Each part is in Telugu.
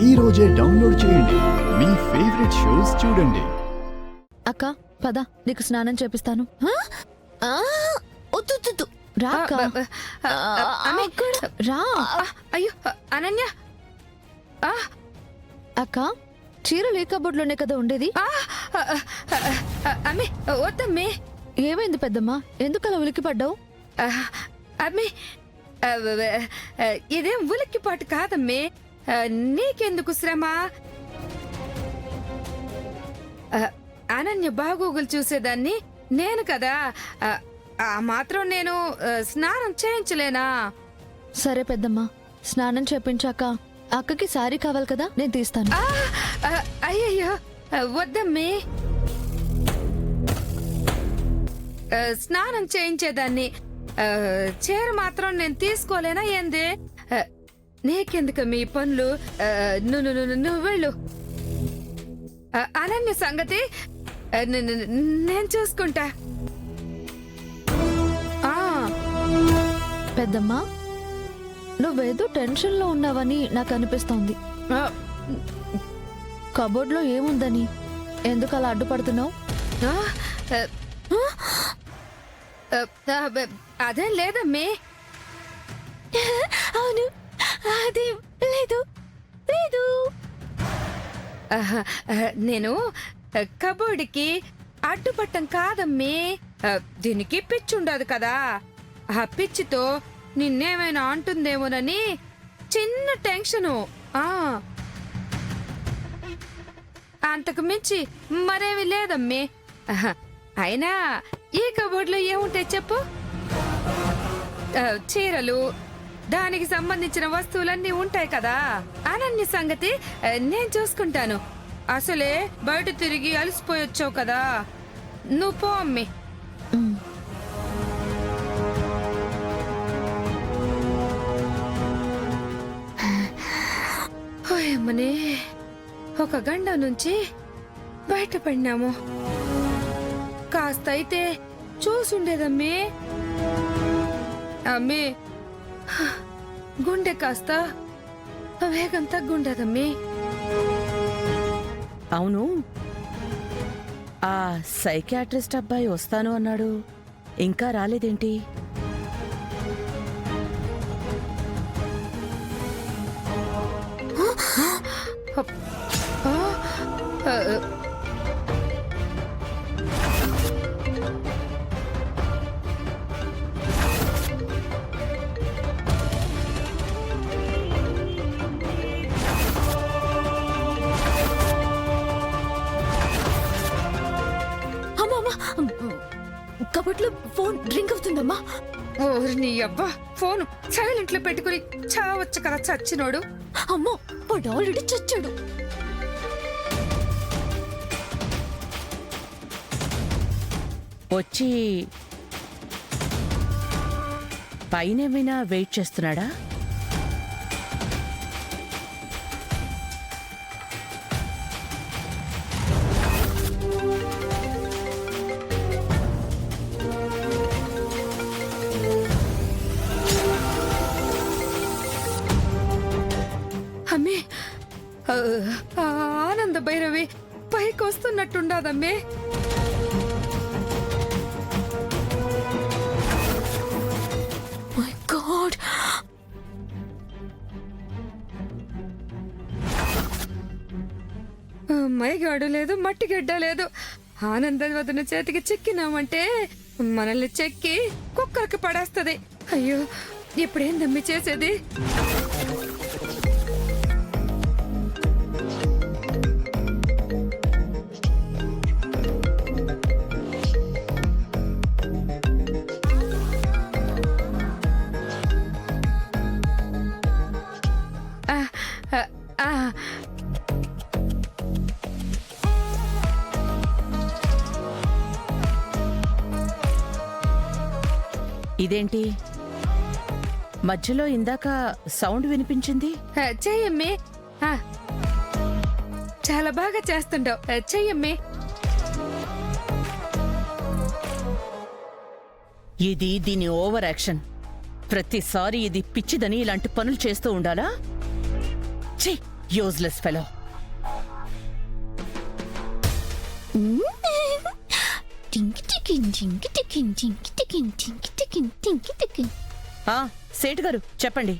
ఈ రోజే డౌన్లోడ్ చేయండి. మీ ఫేవరెట్ షోస్ చూడండి. అక్క పద, నీకు స్నానం చేపిస్తాను. రా అక్క. రా. అయ్యో అనన్య, అక్క చీరలు ఏ కబోర్డ్లోనే కదా ఉండేది. అమ్మే వద్దమ్మే. ఏమైంది పెద్దమ్మా, ఎందుకు అలా ఉలికి పడ్డావు? అమ్మే ఇదేం ఉలిక్కిపాటు కాదమ్మే. నీకెందుకు శ్రమ? అనన్య బాగోగులు చూసేదాన్ని నేను కదా. ఆ మాత్రం నేను స్నానం చేయించలేనా? సరే పెద్దమ్మా, స్నానం చేపించాక అక్కకి సారీ కావాలి కదా, నేను తీస్తాను. అయ్యయ్యో వద్దమ్మే. స్నానం చేయించేదాన్ని, చీర మాత్రం నేను తీసుకోలేనా ఏంది? నీకెందుకు మీ పనులు? నువ్వు వెళ్ళు. అనన్య సంగతి నేను చూసుకుంటా. పెద్దమ్మా, నువ్వేదో టెన్షన్లో ఉన్నావని నాకు అనిపిస్తోంది. కబోర్డ్లో ఏముందని ఎందుకు అలా అడ్డుపడుతున్నావు? అదేం లేదమ్మే. అవును, అదేం లేదు లేదు. నేను కబోర్డ్కి అడ్డుపట్టం కాదమ్మే. దీనికి పిచ్చి ఉండదు కదా, ఆ పిచ్చితో నిన్నేమైనా అంటుందేమోనని చిన్న టెన్షను. అంతకు మించి మరేమి లేదమ్మే. అయినా ఈ కబోర్డ్లో ఏముంటాయి చెప్పు? చీరలు, దానికి సంబంధించిన వస్తువులన్నీ ఉంటాయి కదా. అనన్య సంగతి నేను చూసుకుంటాను. అసలే బయట తిరిగి అలసిపోయొచ్చావు కదా, నువ్వు పో అమ్మి. ఓయమ్మనే, ఒక గంట నుంచి బయటపడినాము. కాస్త అయితే చూసుండేదమ్మి. అమ్మి, గుండె కాస్త వేగం తగ్గుండదమ్మి. అవును, ఆ సైకియాట్రిస్ట్ అబ్బాయి వస్తాను అన్నాడు, ఇంకా రాలేదేంటి? కబోర్డ్లో ఫోన్ రింగ్ అవుతుందమ్మా. ఓరి నీ అబ్బా, ఫోన్ సైలెంట్ లో పెట్టుకుని చావచ్చు కదా చచ్చినోడు. అమ్మో, వాడు ఆల్రెడీ చచ్చాడు. వచ్చి పైనేమైనా వెయిట్ చేస్తున్నాడా? అమ్మే, ఆనంద భైరవి పైకి వస్తున్నట్టుండదమ్మే. మై గాడ్, మైగాడు లేదు, మట్టి గడ్డ లేదు. ఆనంద వదిన చేతికి చిక్కినామంటే మనల్ని చెక్కి కుక్కలకి పడేస్తది. అయ్యో, ఇప్పుడేందమ్మి చేసేది? ఇదేంటి మధ్యలో ఇందాక సౌండ్ వినిపించింది? చెయ్యమ్మి, చాలా బాగా చేస్తుండవు. చెయ్యమ్మి. ఇది దీని ఓవర్ యాక్షన్. ప్రతిసారి ఇది పిచ్చిదని ఇలాంటి పనులు చేస్తూ ఉండాలా? ఛీ, యూజ్లెస్ ఫెలో. సేటు గారు చెప్పండి.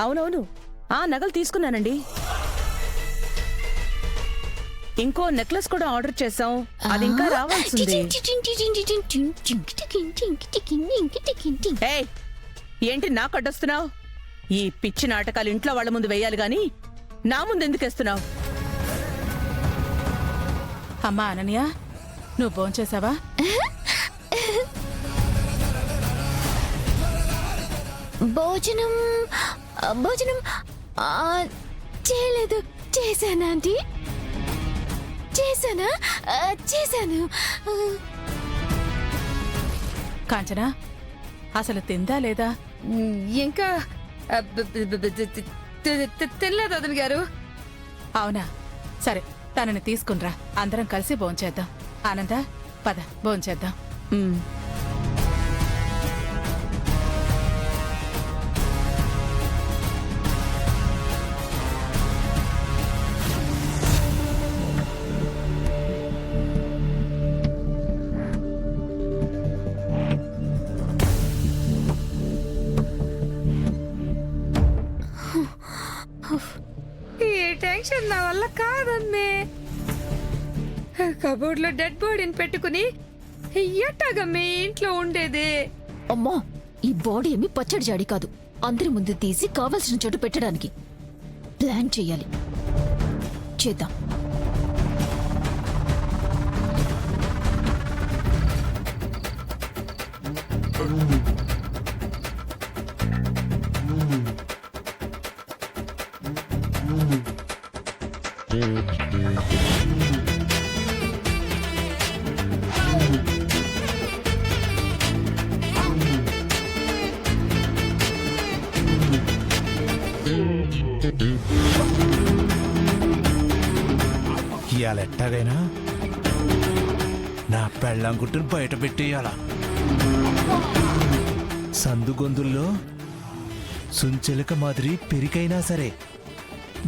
అవునవును, నగలు తీసుకున్నానండి. ఇంకో నెక్లెస్ కూడా ఆర్డర్ చేసాం, అది ఇంకా రావాల్సింది. ఏయ్, ఏంటి నాకు అడ్డొస్తున్నావు? ఈ పిచ్చి నాటకాలు ఇంట్లో వాళ్ళ ముందు వేయాలి గాని నా ముందు ఎందుకు వేస్తున్నావు? అమ్మా అనన్య, నువ్వు భోంచేసావా? భోజనం భోజనం చేయలేదు. చేశానా ఆంటీ? చేశాను. కాంచనా, అసలు తిందా లేదా? ఇంకా తినలేదు వదిన గారు. అవునా, సరే తనని తీసుకునిరా, అందరం కలిసి భోంచేద్దాం. ఆనంద, పద భోంచేద్దాం. ఉమ్. ఈ టెన్షన్ నా వల్ల కాదమ్మే. కబోర్డ్ లో డెడ్ బాడీని పెట్టుకుని ఎట్టాగమ్మే ఇంట్లో ఉండేది? అమ్మా, ఈ బాడీ ఏమి పచ్చడి జాడి కాదు. అందరి ముందు తీసి కావలసిన చోటు పెట్టడానికి ప్లాన్ చెయ్యాలి. చేద్దాం. ఇవాళ ఎట్టాగైనా నా పెళ్ళం గుట్టును బయట పెట్టేయాల. సందుగొందుల్లో సుంచెలక మాదిరి పెరికైనా సరే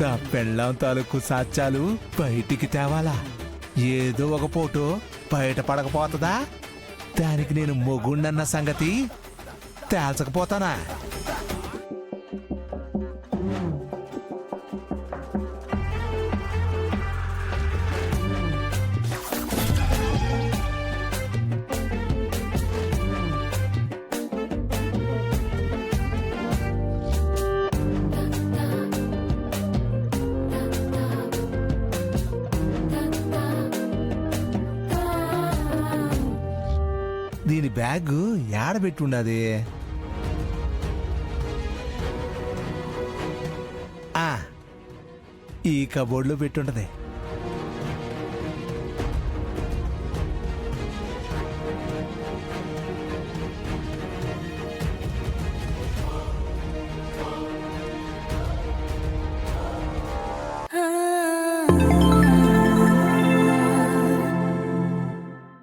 నా పెళ్ళం తాలూకు సాత్యాలు బయటికి తేవాలా. ఏదో ఒక ఫోటో బయట పడకపోతుందా? దానికి నేను మొగుండన్న సంగతి తేల్చకపోతానా? దీని బ్యాగ్ ఏడబెట్టుండది. ఈ కబోర్డ్లో పెట్టుంటది.